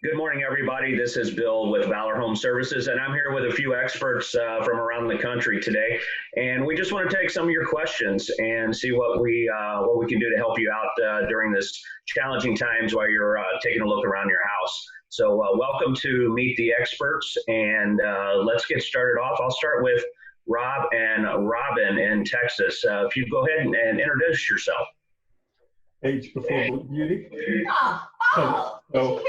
Good morning, everybody. This is Bill with Valor Home Services, and I'm here with a few experts from around the country today. And we just want to take some of your questions and see what we can do to help you out during this challenging times while you're taking a look around your house. So welcome to Meet the Experts, and let's get started off. I'll start with Rob and Robin in Texas. If you go ahead and introduce yourself. Age before beauty. Did you hear that? So,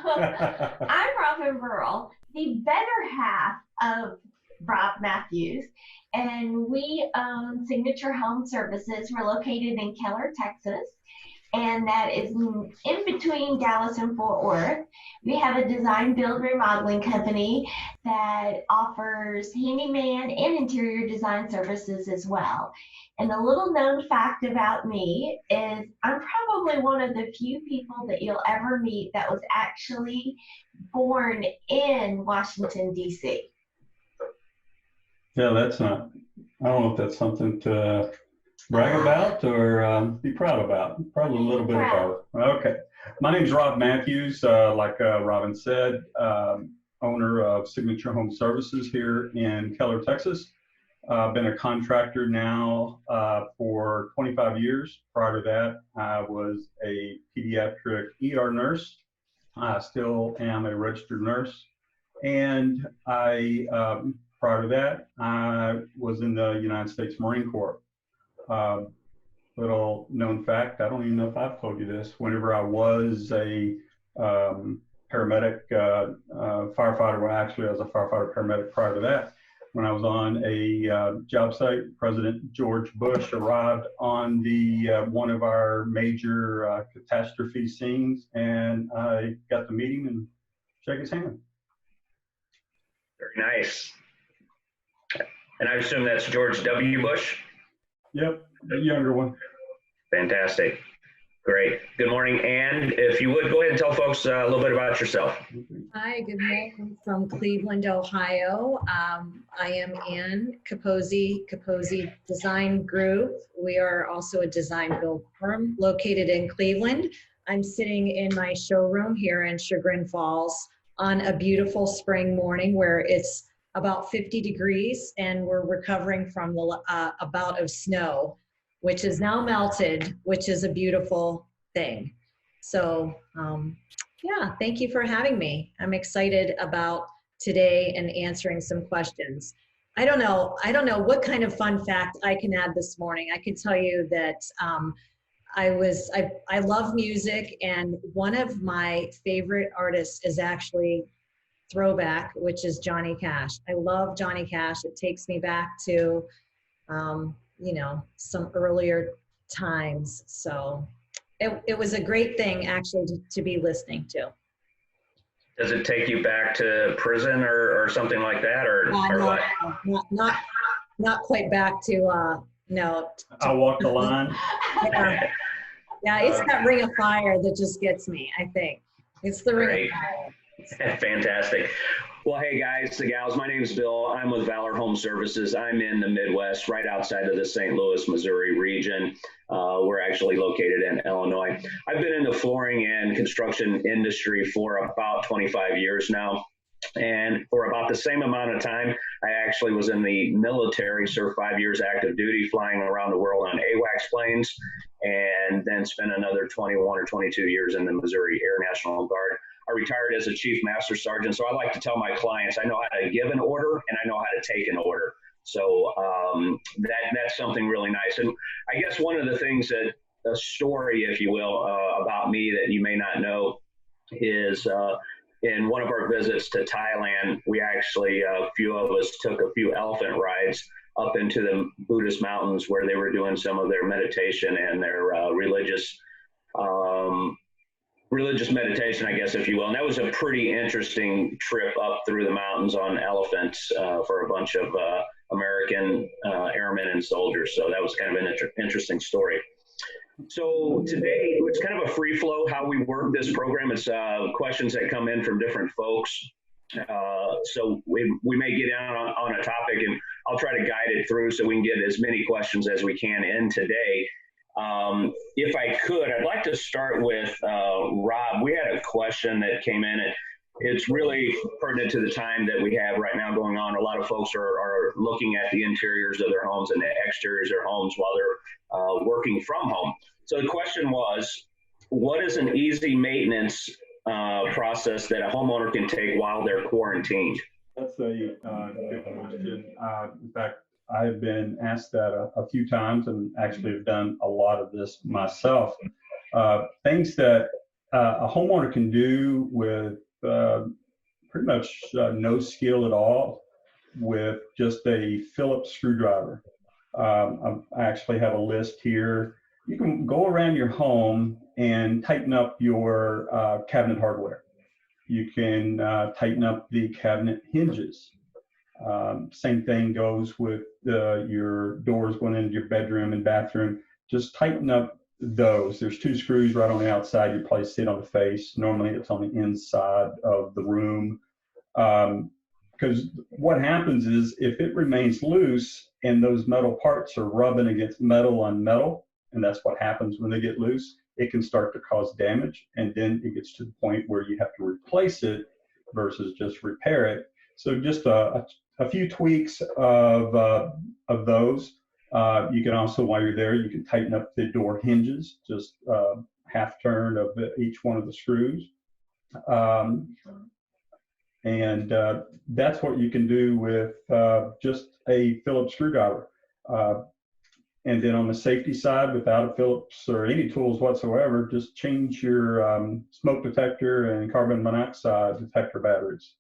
I'm Robin Burrell, the better half of Rob Matthews, and we own Signature Home Services. We're located in Keller, Texas, and that is in between Dallas and Fort Worth. We have a design build remodeling company that offers handyman and interior design services as well. And a little known fact about me is I'm probably one of the few people that you'll ever meet that was actually born in Washington, D.C. Yeah, I don't know if that's something to brag about or be proud about. Probably a little bit of both. Okay. My name's Rob Matthews, like Robin said, owner of Signature Home Services here in Keller, Texas. I've been a contractor now for 25 years. Prior to that, I was a pediatric ER nurse. I still am a registered nurse. And prior to that, I was in the United States Marine Corps. Little known fact, I don't even know if I've told you this, whenever I was a paramedic, firefighter, well, actually I was a firefighter paramedic prior to that. When I was on a job site, President George Bush arrived on one of our major catastrophe scenes, and I got to meet him and shake his hand. Very nice. And I assume that's George W. Bush? Yep, the younger one. Fantastic. Great. Good morning. And if you would, go ahead and tell folks a little bit about yourself. Hi, good morning from Cleveland, Ohio. I am in Capozzi Design Group. We are also a design build firm located in Cleveland. I'm sitting in my showroom here in Chagrin Falls on a beautiful spring morning where it's about 50 degrees and we're recovering from a bout of snow, which is now melted, which is a beautiful thing. So yeah, thank you for having me. I'm excited about today and answering some questions. I don't know what kind of fun fact I can add this morning. I can tell you that I love music, and one of my favorite artists is actually Throwback, which is Johnny Cash. I love Johnny Cash. It takes me back to some earlier times. So it was a great thing actually to be listening to. Does it take you back to prison or something like that, or what? Not quite back to no. I walk the line. Yeah, it's that Ring of Fire that just gets me, I think. It's the Ring of Fire. Fantastic. Well, hey guys, the gals, my name's Bill. I'm with Valor Home Services. I'm in the Midwest, right outside of the St. Louis, Missouri region. We're actually located in Illinois. I've been in the flooring and construction industry for about 25 years now. And for about the same amount of time, I actually was in the military, served 5 years active duty, flying around the world on AWACS planes, and then spent another 21 or 22 years in the Missouri Air National Guard. I retired as a chief master sergeant, so I like to tell my clients I know how to give an order and I know how to take an order. So that's something really nice. And I guess one of the things that a story, if you will, about me that you may not know is in one of our visits to Thailand, we actually, a few of us took a few elephant rides up into the Buddhist mountains where they were doing some of their meditation and their religious meditation, I guess, if you will. And that was a pretty interesting trip up through the mountains on elephants for a bunch of American airmen and soldiers. So that was kind of an interesting story. So today, it's kind of a free flow how we work this program. It's questions that come in from different folks. So we may get down on a topic, and I'll try to guide it through so we can get as many questions as we can in today. If I could, I'd like to start with Rob. We had a question that came in. It's really pertinent to the time that we have right now going on. A lot of folks are looking at the interiors of their homes and the exteriors of their homes while they're working from home. So the question was, what is an easy maintenance process that a homeowner can take while they're quarantined? That's a good question. In fact, I've been asked that a few times and actually have done a lot of this myself. Things that a homeowner can do with pretty much no skill at all with just a Phillips screwdriver. I actually have a list here. You can go around your home and tighten up your cabinet hardware. You can tighten up the cabinet hinges. Same thing goes with your doors going into your bedroom and bathroom. Just tighten up those. There's 2 screws right on the outside. You probably see it on the face. Normally it's on the inside of the room. Because what happens is if it remains loose and those metal parts are rubbing against metal on metal, and that's what happens when they get loose, it can start to cause damage. And then it gets to the point where you have to replace it versus just repair it. So just a few tweaks of those. You can also, while you're there, you can tighten up the door hinges, just half turn of each one of the screws. And that's what you can do with just a Phillips screwdriver. And then on the safety side, without a Phillips or any tools whatsoever, just change your smoke detector and carbon monoxide detector batteries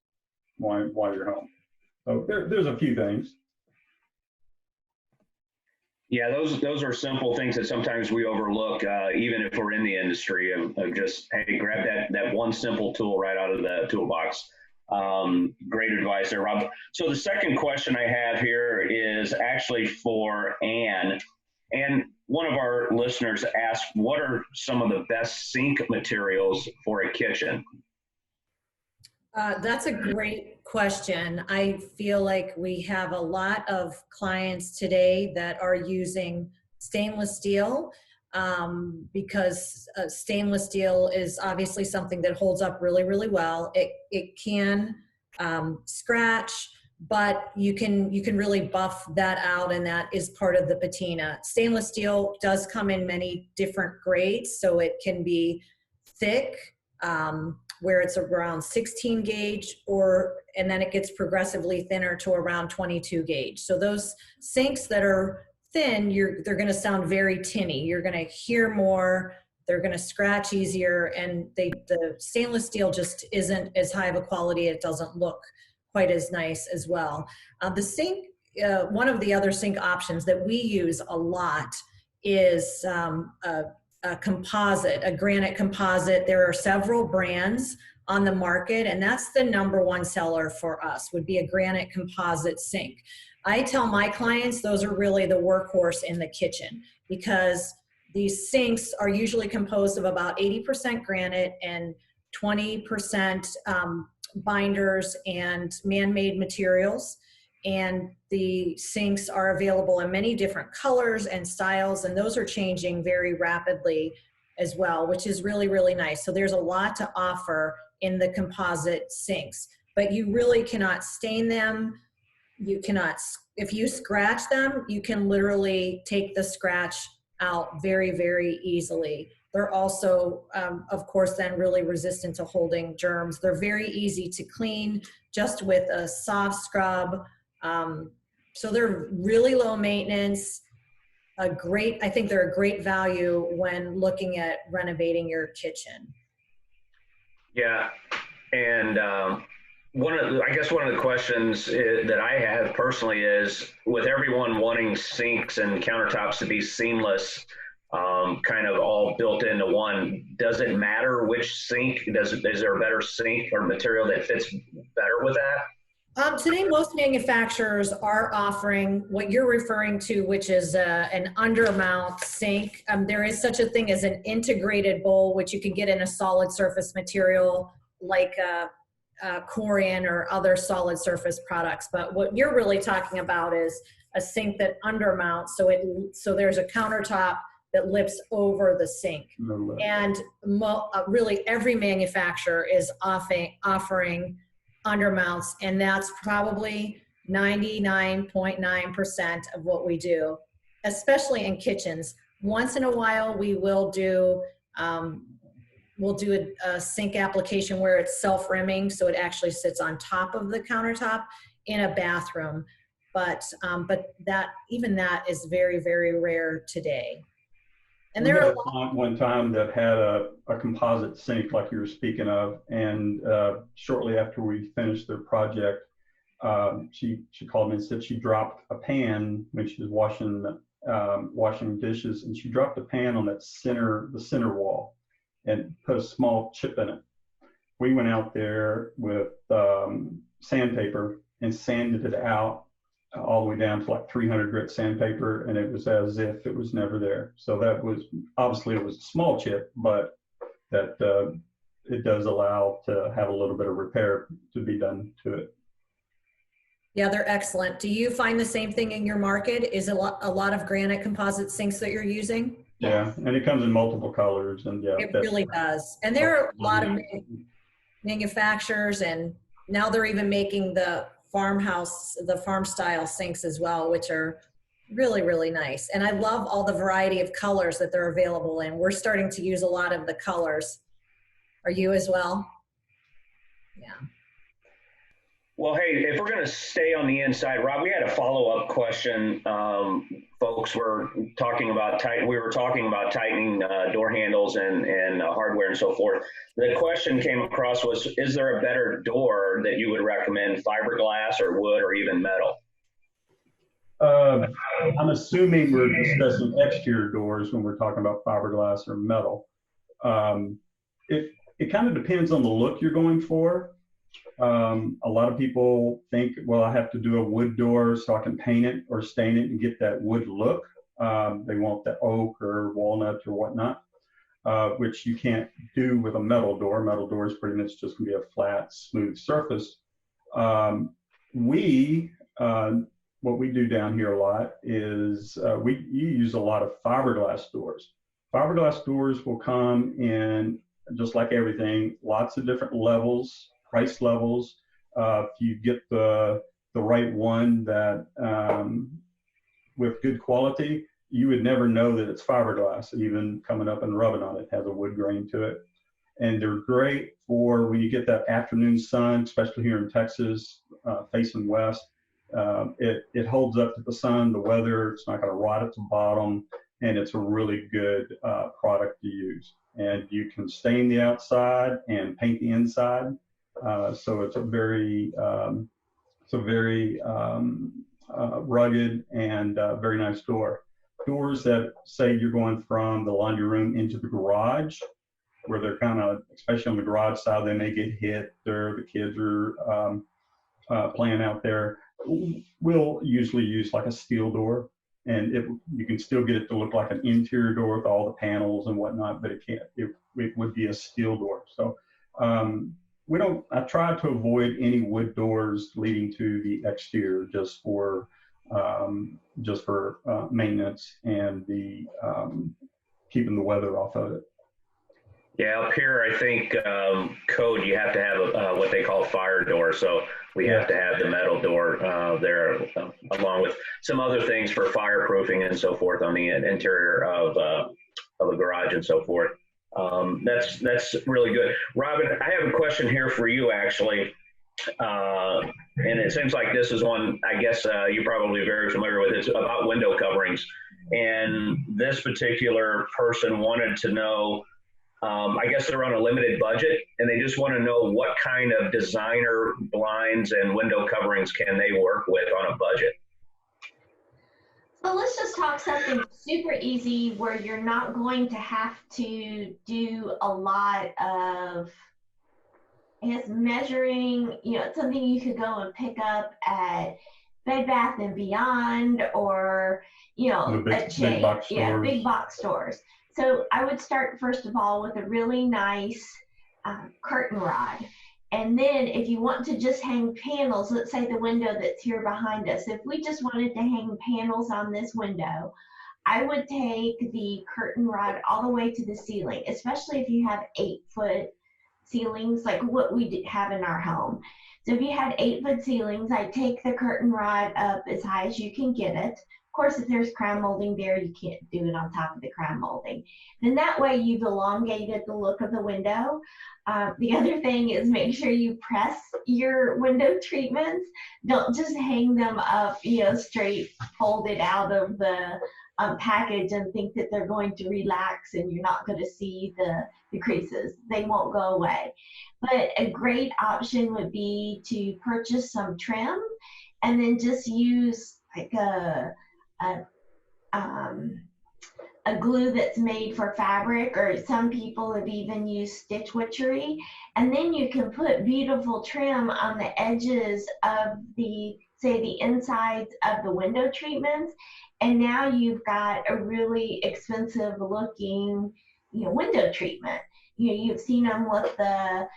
while you're home. So there's a few things. Yeah, those are simple things that sometimes we overlook, even if we're in the industry, of just, hey, grab that one simple tool right out of the toolbox. Great advice there, Rob. So the second question I have here is actually for Ann. And one of our listeners asked, what are some of the best sink materials for a kitchen? That's a great question. I feel like we have a lot of clients today that are using stainless steel because stainless steel is obviously something that holds up really, really well. It can scratch, but you can really buff that out, and that is part of the patina. Stainless steel does come in many different grades, so it can be thick, where it's around 16 gauge, and then it gets progressively thinner to around 22 gauge. So those sinks that are thin, they're going to sound very tinny. You're going to hear more. They're going to scratch easier, and the stainless steel just isn't as high of a quality. It doesn't look quite as nice as well. The sink, one of the other sink options that we use a lot is a composite, a granite composite. There are several brands on the market, and that's the #1 seller for us, would be a granite composite sink. I tell my clients those are really the workhorse in the kitchen, because these sinks are usually composed of about 80% granite and 20% binders and man-made materials. And the sinks are available in many different colors and styles, and those are changing very rapidly as well, which is really, really nice. So there's a lot to offer in the composite sinks, but you really cannot stain them. You cannot, if you scratch them, you can literally take the scratch out very, very easily. They're also, of course, then really resistant to holding germs. They're very easy to clean just with a soft scrub. So they're really low maintenance, I think they're a great value when looking at renovating your kitchen. Yeah, and one of the questions that I have personally is, with everyone wanting sinks and countertops to be seamless, kind of all built into one, does it matter which sink? Is there a better sink or material that fits better with that? Today, most manufacturers are offering what you're referring to, which is an undermount sink. There is such a thing as an integrated bowl, which you can get in a solid surface material like Corian or other solid surface products. But what you're really talking about is a sink that undermounts. So there's a countertop that lifts over the sink. And really every manufacturer is offering undermounts, and that's probably 99.9% of what we do, especially in kitchens. Once in a while, we will do a sink application where it's self-rimming, so it actually sits on top of the countertop in a bathroom. But even that is very, very rare today. And there are one time that had a composite sink like you were speaking of, and shortly after we finished their project, she called me and said she dropped a pan when she was washing dishes, and she dropped a pan on the center wall and put a small chip in it. We went out there with sandpaper and sanded it out all the way down to like 300 grit sandpaper, and it was as if it was never there. So that was, obviously it was a small chip, but that it does allow to have a little bit of repair to be done to it. Yeah, they're excellent. Do you find the same thing in your market? Is a lot of granite composite sinks that you're using? Yeah, and it comes in multiple colors, and yeah. It really does. And there are a lot of manufacturers, and now they're even making the farm style sinks as well, which are really, really nice. And I love all the variety of colors that they're available in. We're starting to use a lot of the colors. Are you as well? Yeah. Well, hey, if we're going to stay on the inside, Rob, we had a follow-up question. Folks were talking about tightening door handles and hardware and so forth. The question came across was, is there a better door that you would recommend, fiberglass or wood or even metal? I'm assuming we're discussing exterior doors when we're talking about fiberglass or metal. It kind of depends on the look you're going for. A lot of people think, well, I have to do a wood door so I can paint it or stain it and get that wood look. They want the oak or walnut or whatnot, which you can't do with a metal door. Metal door is pretty much just going to be a flat, smooth surface. What we do down here a lot is you use a lot of fiberglass doors. Fiberglass doors will come in, just like everything, lots of different levels, price levels. If you get the right one that with good quality, you would never know that it's fiberglass. Even coming up and rubbing on it has a wood grain to it. And they're great for when you get that afternoon sun, especially here in Texas, facing west. It holds up to the sun, the weather, it's not going to rot at the bottom, and it's a really good product to use. And you can stain the outside and paint the inside. So it's a very rugged and very nice door. Doors that say you're going from the laundry room into the garage, where they're kind of, especially on the garage side, they may get hit, or the kids are playing out there. We'll usually use like a steel door, and you can still get it to look like an interior door with all the panels and whatnot, but it would be a steel door. So I try to avoid any wood doors leading to the exterior, just for maintenance and the keeping the weather off of it. Yeah, up here, I think code, you have to have what they call fire door. So we have to have the metal door there, along with some other things for fireproofing and so forth on the interior of a garage and so forth. That's really good. Robin, I have a question here for you, actually. And it seems like this is one, I guess you're probably very familiar with. It's about window coverings. And this particular person wanted to know, I guess they're on a limited budget, and they just want to know what kind of designer blinds and window coverings can they work with on a budget. So let's just talk something super easy where you're not going to have to do a lot of, I guess, measuring, something you could go and pick up at Bed Bath & Beyond or, big box stores. Big box stores. So I would start, first of all, with a really nice curtain rod. And then if you want to just hang panels, let's say the window that's here behind us, if we just wanted to hang panels on this window, I would take the curtain rod all the way to the ceiling, especially if you have 8-foot ceilings like what we have in our home. So if you had 8-foot ceilings, I'd take the curtain rod up as high as you can get it. Of course, if there's crown molding there, you can't do it on top of the crown molding. Then that way you've elongated the look of the window. The other thing is make sure you press your window treatments. Don't just hang them up, straight folded out of the package and think that they're going to relax and you're not going to see the creases. They won't go away. But a great option would be to purchase some trim and then just use like a glue that's made for fabric, or some people have even used stitch witchery, and then you can put beautiful trim on the edges of the, say, the insides of the window treatments, and now you've got a really expensive looking window treatment. You've seen them with the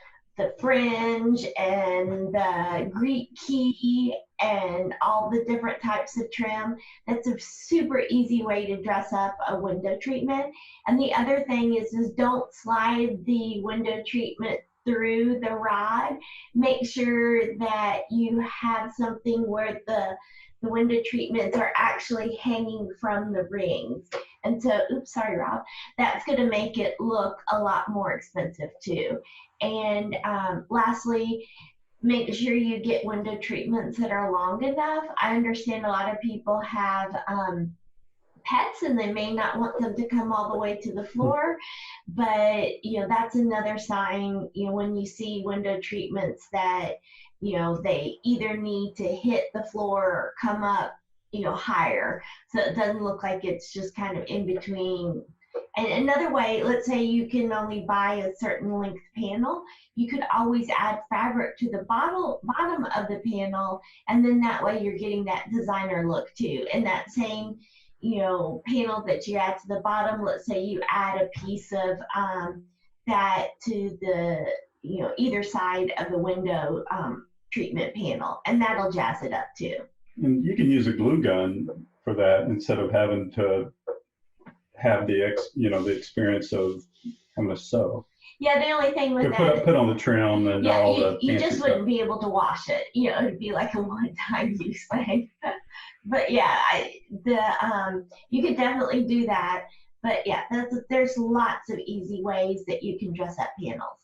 fringe and the Greek key and all the different types of trim. That's a super easy way to dress up a window treatment. And the other thing is don't slide the window treatment through the rod. Make sure that you have something where the window treatments are actually hanging from the rings. And so, oops, sorry, Rob, that's going to make it look a lot more expensive too. And lastly, make sure you get window treatments that are long enough. I understand a lot of people have pets and they may not want them to come all the way to the floor, but that's another sign, when you see window treatments that they either need to hit the floor or come up higher, so it doesn't look like it's just kind of in between. And another way, let's say you can only buy a certain length panel, you could always add fabric to the bottom of the panel, and then that way you're getting that designer look too. And that same panel that you add to the bottom, let's say you add a piece of that to the either side of the window treatment panel, and that'll jazz it up too. And you can use a glue gun for that instead of having to have the experience of having to sew. Yeah, the only thing with that, put on the trim and all the you just wouldn't stuff. be able to wash it. It'd be like a one-time use thing. But yeah, you could definitely do that. But yeah, there's lots of easy ways that you can dress up panels.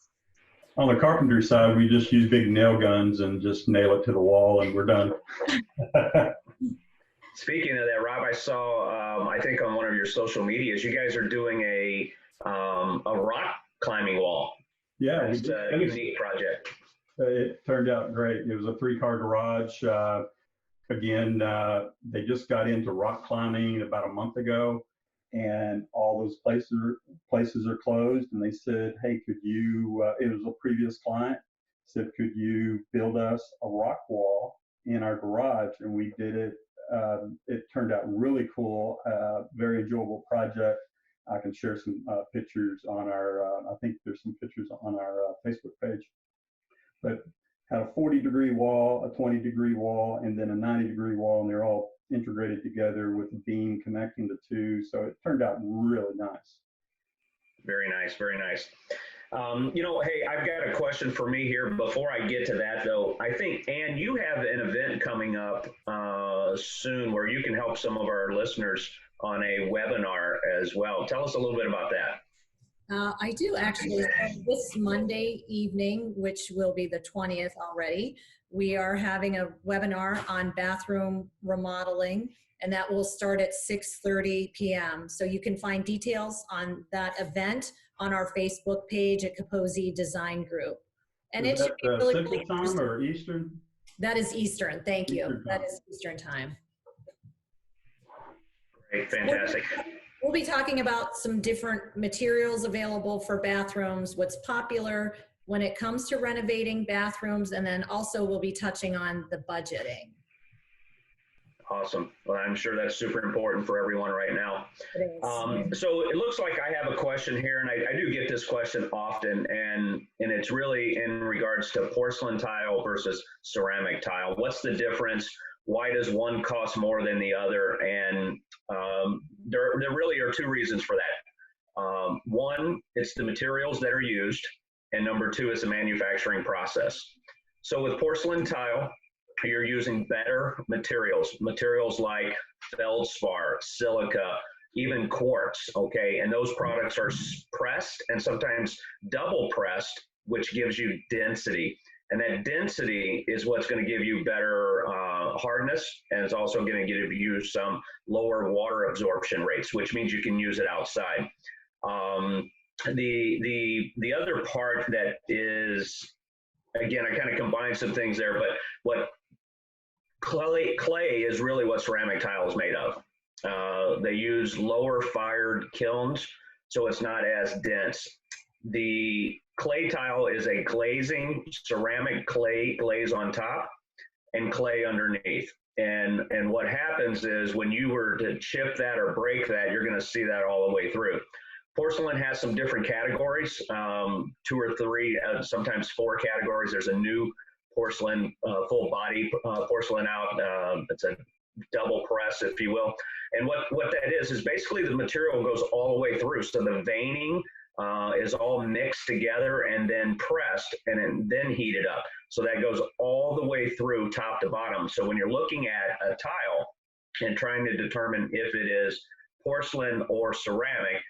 On the carpentry side, we just use big nail guns and just nail it to the wall, and we're done. Speaking of that, Rob, I saw, I think on one of your social medias, you guys are doing a rock climbing wall. Yeah, it's a unique project. It turned out great. It was a 3-car garage. Again, they just got into rock climbing about a month ago, and all those places are closed. And they said, "Hey, could you?" It was a previous client. Said, "Could you build us a rock wall in our garage?" And we did it. It turned out really cool. Very enjoyable project. I can share some pictures on our. I think there's some pictures on our Facebook page. But had a 40-degree wall, a 20-degree wall, and then a 90-degree wall, and they're all integrated together with a beam connecting the two. So it turned out really nice. Very nice, very nice. Hey, I've got a question for me here. Before I get to that, though, I think, Ann, you have an event coming up soon where you can help some of our listeners on a webinar as well. Tell us a little bit about that. I do actually. This Monday evening, which will be the 20th already, we are having a webinar on bathroom remodeling, and that will start at 6:30 p.m. So you can find details on that event on our Facebook page at Capozzi Design Group. And Is it should be really Central Time or Eastern? That is Eastern. Thank you. Eastern that is Eastern time. Great, fantastic. We'll be talking about some different materials available for bathrooms, what's popular when it comes to renovating bathrooms, and then also we'll be touching on the budgeting. Awesome. Well, I'm sure that's super important for everyone right now. So it looks like I have a question here, and I do get this question often, and it's really in regards to porcelain tile versus ceramic tile. What's the difference? why does one cost more than the other? And there really are two reasons for that. One, it's the materials that are used, and number two is the manufacturing process. So with porcelain tile, you're using better materials like feldspar, silica, even quartz, okay? And those products are pressed and sometimes double pressed, which gives you density. And that density is what's going to give you better hardness, and it's also going to give you some lower water absorption rates, which means you can use it outside. The other part that is, again, I kind of combined some things there, but what clay is really what ceramic tile is made of. They use lower fired kilns, so it's not as dense. The clay tile is a glazing, ceramic clay glaze on top and clay underneath. And what happens is when you were to chip that or break that, you're going to see that all the way through. Porcelain has some different categories, 2 or 3, sometimes 4 categories. There's a new porcelain, full body porcelain out. It's a double press, if you will. And what that is basically the material goes all the way through. So the veining is all mixed together and then pressed and then heated up. So that goes all the way through top to bottom. So when you're looking at a tile and trying to determine if it is porcelain or ceramic,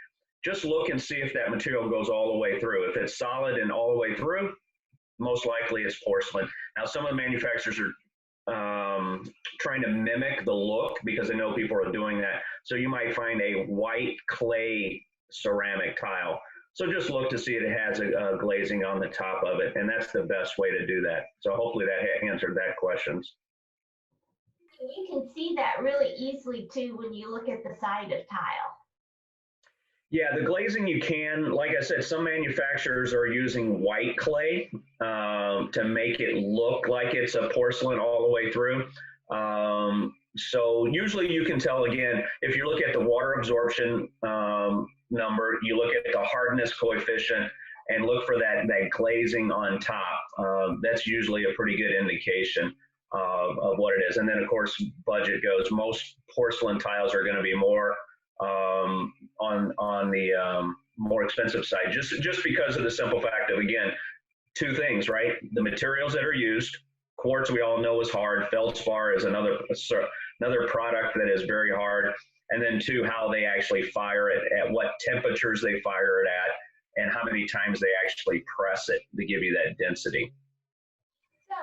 just look and see if that material goes all the way through. If it's solid and all the way through, most likely it's porcelain. Now, some of the manufacturers are trying to mimic the look because I know people are doing that. So you might find a white clay ceramic tile. So just look to see if it has a glazing on the top of it, and that's the best way to do that. So hopefully that answered that question. You can see that really easily too when you look at the side of tile. Yeah, the glazing you can, like I said, some manufacturers are using white clay to make it look like it's a porcelain all the way through. So usually you can tell, again, if you look at the water absorption number, you look at the hardness coefficient and look for that glazing on top. That's usually a pretty good indication of what it is. And then, of course, budget goes. Most porcelain tiles are going to be more on the more expensive side, just because of the simple fact of, again, 2 things, right? The materials that are used. Quartz, we all know, is hard. Feldspar is another product that is very hard. And then 2, how they actually fire it, at what temperatures they fire it at, and how many times they actually press it to give you that density. So,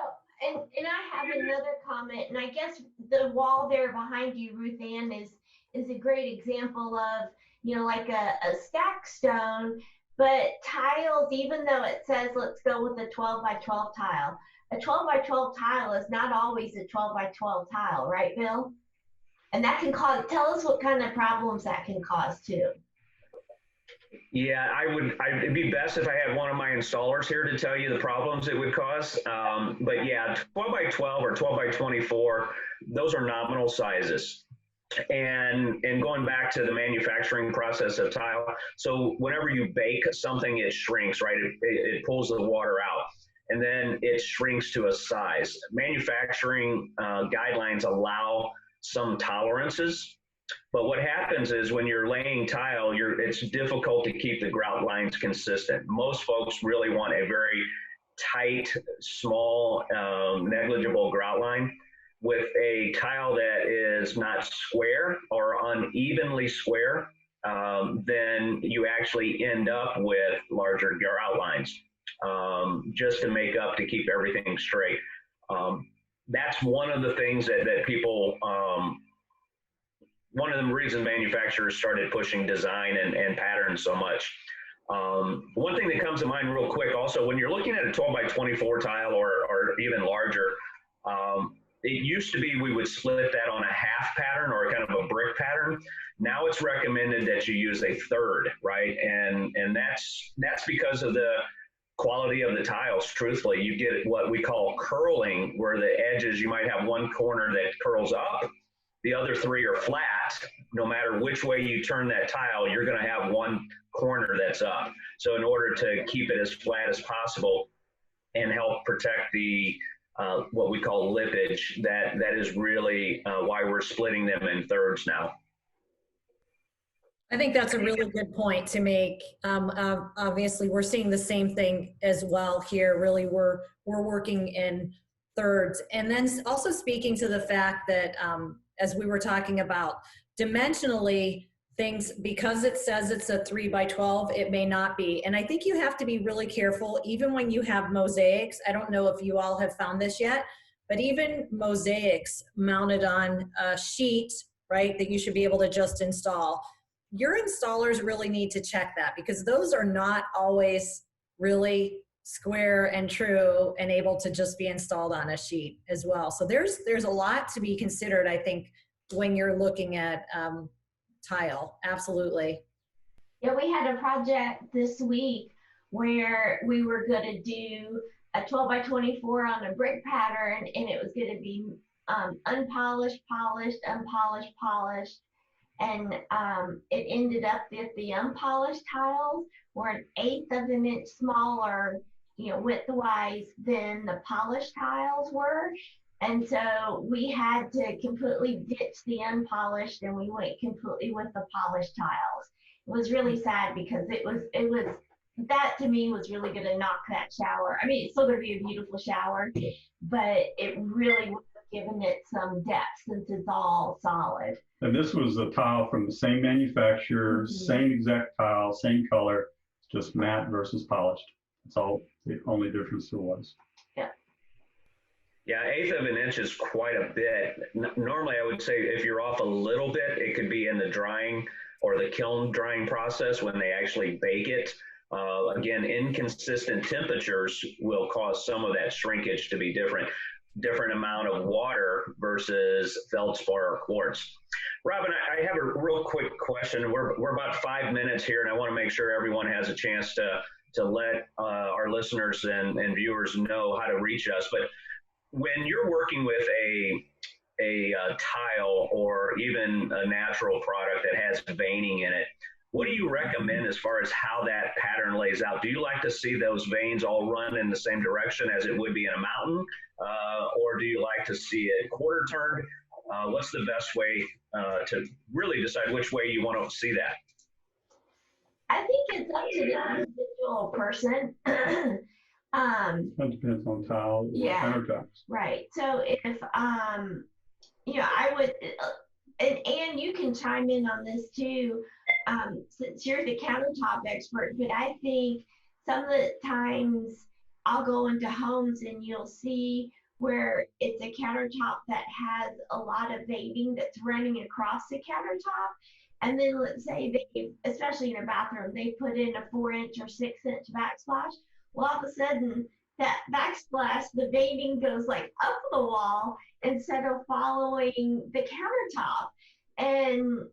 and I have another comment, and I guess the wall there behind you, Ruth Ann, is a great example of, like a stack stone, but tiles, even though it says let's go with a 12 by 12 tile, a 12 by 12 tile is not always a 12 by 12 tile, right, Bill? And that can tell us what kind of problems that can cause too. Yeah, it'd be best if I had one of my installers here to tell you the problems it would cause. But yeah, 12 by 12 or 12 by 24, those are nominal sizes. And going back to the manufacturing process of tile, so whenever you bake something, it shrinks, right? It pulls the water out, and then it shrinks to a size. Manufacturing guidelines allow some tolerances, but what happens is when you're laying tile, it's difficult to keep the grout lines consistent. Most folks really want a very tight, small, negligible grout line. With a tile that is not square or unevenly square, then you actually end up with larger grout lines, just to make up, to keep everything straight. That's one of the things that people, one of the reasons manufacturers started pushing design and patterns so much. One thing that comes to mind real quick also, when you're looking at a 12 by 24 tile or even larger, it used to be we would split that on a half pattern or kind of a brick pattern. Now it's recommended that you use a third, right? And that's because of the quality of the tiles. Truthfully, you get what we call curling, where the edges, you might have one corner that curls up, the other 3 are flat. No matter which way you turn that tile, you're going to have one corner that's up. So in order to keep it as flat as possible and help protect the what we call lippage. That is really why we're splitting them in thirds now. I think that's a really good point to make. Obviously, we're seeing the same thing as well here. Really, we're working in thirds. And then also speaking to the fact that, as we were talking about, dimensionally, things, because it says it's a 3x12, it may not be. And I think you have to be really careful, even when you have mosaics. I don't know if you all have found this yet, but even mosaics mounted on a sheet, right, that you should be able to just install. Your installers really need to check that, because those are not always really square and true and able to just be installed on a sheet as well. So there's a lot to be considered, I think, when you're looking at tile. Absolutely. Yeah, we had a project this week where we were going to do a 12x24 on a brick pattern, and it was going to be unpolished, polished, unpolished, polished. And it ended up that the unpolished tiles were 1/8 of an inch smaller, width-wise than the polished tiles were. And so we had to completely ditch the unpolished, and we went completely with the polished tiles. It was really sad, because it was that to me was really going to knock that shower. I mean, it's still going to be a beautiful shower, but it really would have given it some depth, since it's all solid. And this was a tile from the same manufacturer, same exact tile, same color, just matte versus polished. That's all, the only difference there was. Yeah. Yeah, 1/8 of an inch is quite a bit. Normally, I would say if you're off a little bit, it could be in the drying or the kiln drying process when they actually bake it. Again, inconsistent temperatures will cause some of that shrinkage to be different amount of water versus feldspar or quartz. Robin, I have a real quick question. We're about 5 minutes here, and I want to make sure everyone has a chance to let our listeners and viewers know how to reach us. But when you're working with a tile or even a natural product that has veining in it, what do you recommend as far as how that pattern lays out? Do you like to see those veins all run in the same direction as it would be in a mountain? Or do you like to see it quarter turned? What's the best way to really decide which way you want to see that? I think it's up to the individual person. That depends on tile or countertops. Right. So if, I would, and you can chime in on this too, since you're the countertop expert, but I think some of the times I'll go into homes and you'll see where it's a countertop that has a lot of veining that's running across the countertop. And then let's say they, especially in a bathroom, they put in a 4-inch or 6-inch backsplash. Well, all of a sudden that backsplash, the veining goes like up the wall instead of following the countertop. And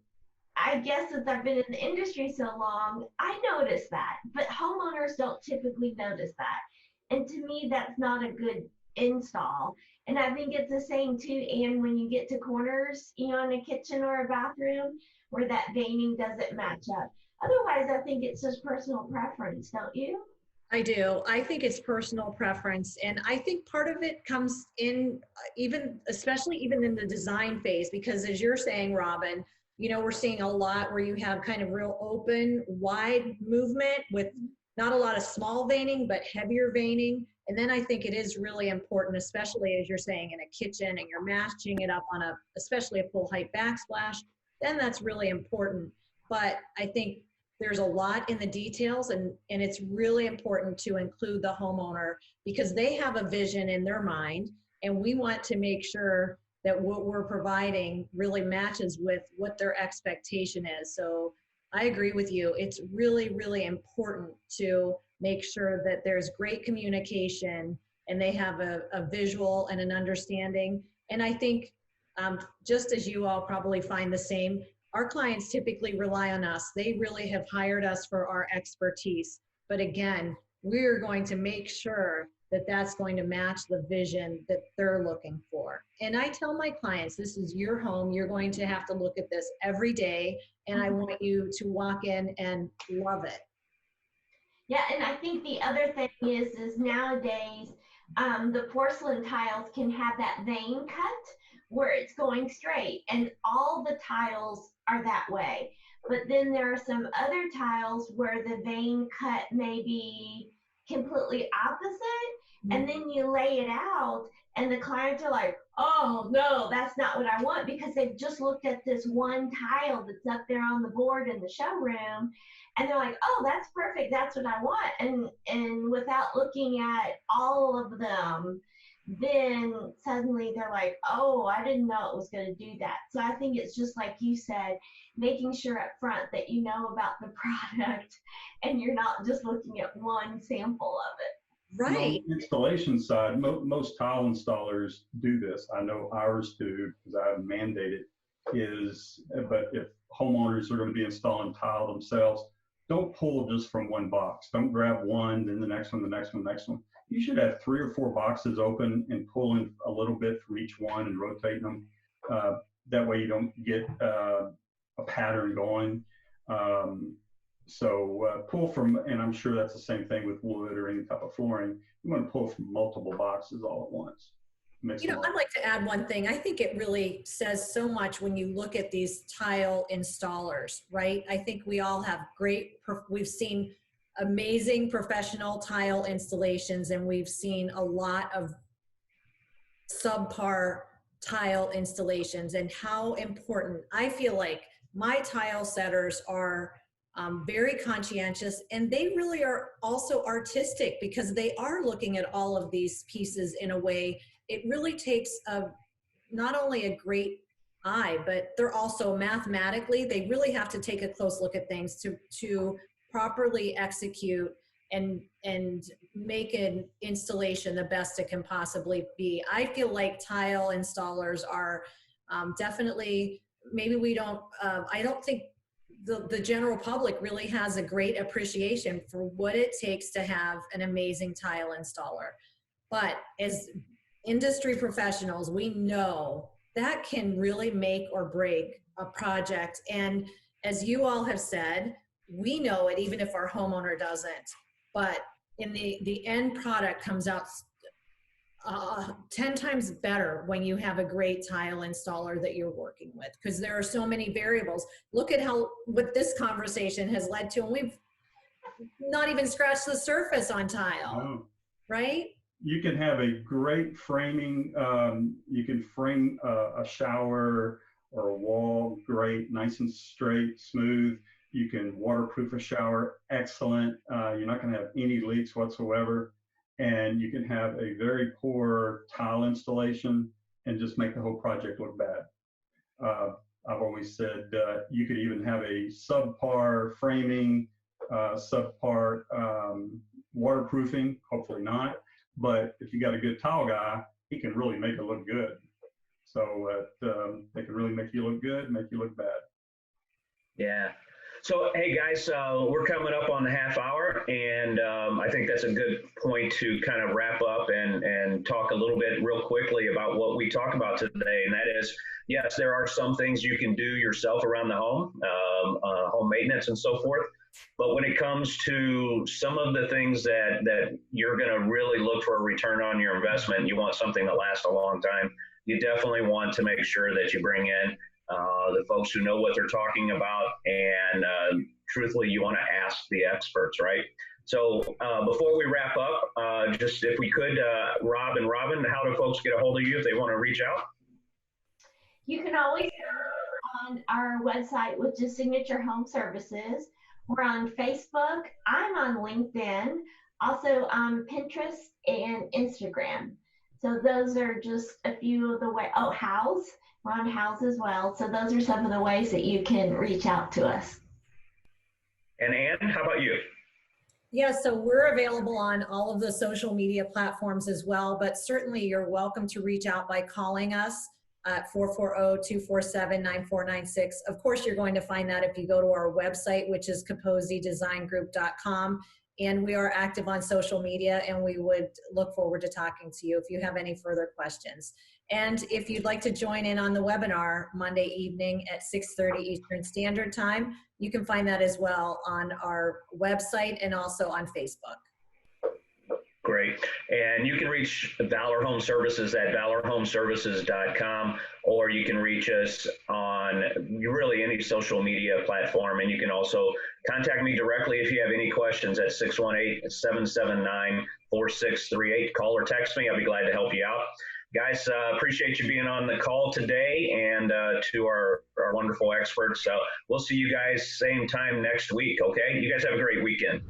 I guess since I've been in the industry so long, I notice that, but homeowners don't typically notice that. And to me, that's not a good install. And I think it's the same too, and when you get to corners, in a kitchen or a bathroom where that veining doesn't match up. Otherwise, I think it's just personal preference, don't you? I do. I think it's personal preference. And I think part of it comes in especially in the design phase, because as you're saying, Robin, we're seeing a lot where you have kind of real open, wide movement with not a lot of small veining, but heavier veining. And then I think it is really important, especially as you're saying in a kitchen and you're matching it up on especially a full height backsplash, then that's really important. But I think there's a lot in the details, and it's really important to include the homeowner, because they have a vision in their mind, and we want to make sure that what we're providing really matches with what their expectation is. So I agree with you. It's really, really important to make sure that there's great communication and they have a visual and an understanding. And I think just as you all probably find the same, our clients typically rely on us. They really have hired us for our expertise. But again, we're going to make sure that that's going to match the vision that they're looking for. And I tell my clients, this is your home. You're going to have to look at this every day. And I want you to walk in and love it. Yeah, and I think the other thing is nowadays, the porcelain tiles can have that vein cut where it's going straight, and all the tiles are that way. But then there are some other tiles where the vein cut may be completely opposite, and then you lay it out, and the clients are like, oh no, that's not what I want, because they've just looked at this one tile that's up there on the board in the showroom, and they're like, oh, that's perfect, that's what I want. And without looking at all of them, then suddenly they're like, oh, I didn't know it was going to do that. So I think it's just like you said, making sure up front that you know about the product and you're not just looking at one sample of it. Right. On the installation side, most tile installers do this. I know ours do, because I mandate it, but if homeowners are going to be installing tile themselves, don't pull just from one box. Don't grab one, then the next one, the next one, the next one. You should have 3 or 4 boxes open and pulling a little bit from each one and rotating them. That way you don't get a pattern going. So pull from, and I'm sure that's the same thing with wood or any type of flooring. You want to pull from multiple boxes all at once. You know, I'd like to add one thing. I think it really says so much when you look at these tile installers, right? I think we all have we've seen amazing professional tile installations, and we've seen a lot of subpar tile installations, and how important. I feel like my tile setters are very conscientious, and they really are also artistic, because they are looking at all of these pieces in a way. It really takes not only a great eye, but they're also mathematically, they really have to take a close look at things to properly execute and make an installation the best it can possibly be. I feel like tile installers are definitely, maybe we don't, I don't think the general public really has a great appreciation for what it takes to have an amazing tile installer. But as industry professionals, we know that can really make or break a project. And as you all have said, we know it even if our homeowner doesn't. But in the end product comes out 10 times better when you have a great tile installer that you're working with, because there are so many variables. Look at what this conversation has led to, and we've not even scratched the surface on tile. No. Right? You can have a great framing. You can frame a shower or a wall great, nice and straight, smooth. You can waterproof a shower, excellent. You're not going to have any leaks whatsoever. And you can have a very poor tile installation and just make the whole project look bad. I've always said you could even have a subpar framing, subpar waterproofing, hopefully not. But if you got a good tile guy, he can really make it look good. So they can really make you look good, make you look bad. Yeah. So, hey guys, we're coming up on the half hour, and I think that's a good point to kind of wrap up and talk a little bit real quickly about what we talked about today. And that is, yes, there are some things you can do yourself around the home, home maintenance and so forth. But when it comes to some of the things that you're going to really look for a return on your investment, you want something that lasts a long time, you definitely want to make sure that you bring in the folks who know what they're talking about, and truthfully, you want to ask the experts, right? So before we wrap up, just if we could, Rob and Robin, how do folks get a hold of you if they want to reach out? You can always go on our website, which is Signature Home Services. We're on Facebook. I'm on LinkedIn, also on Pinterest and Instagram. So those are just a few of the ways. Oh, House. We're on House as well. So those are some of the ways that you can reach out to us. And Ann, how about you? Yeah, so we're available on all of the social media platforms as well, but certainly you're welcome to reach out by calling us at 440-247-9496. Of course, you're going to find that if you go to our website, which is kaposidesignGroup.com. And we are active on social media, and we would look forward to talking to you if you have any further questions. And if you'd like to join in on the webinar Monday evening at 6:30 Eastern Standard Time, you can find that as well on our website and also on Facebook. Great. And you can reach Valor Home Services at valorhomeservices.com, or you can reach us on really any social media platform. And you can also contact me directly if you have any questions at 618-779-4638. Call or text me. I'll be glad to help you out. Guys, appreciate you being on the call today, and to our wonderful experts. So we'll see you guys same time next week, okay? You guys have a great weekend.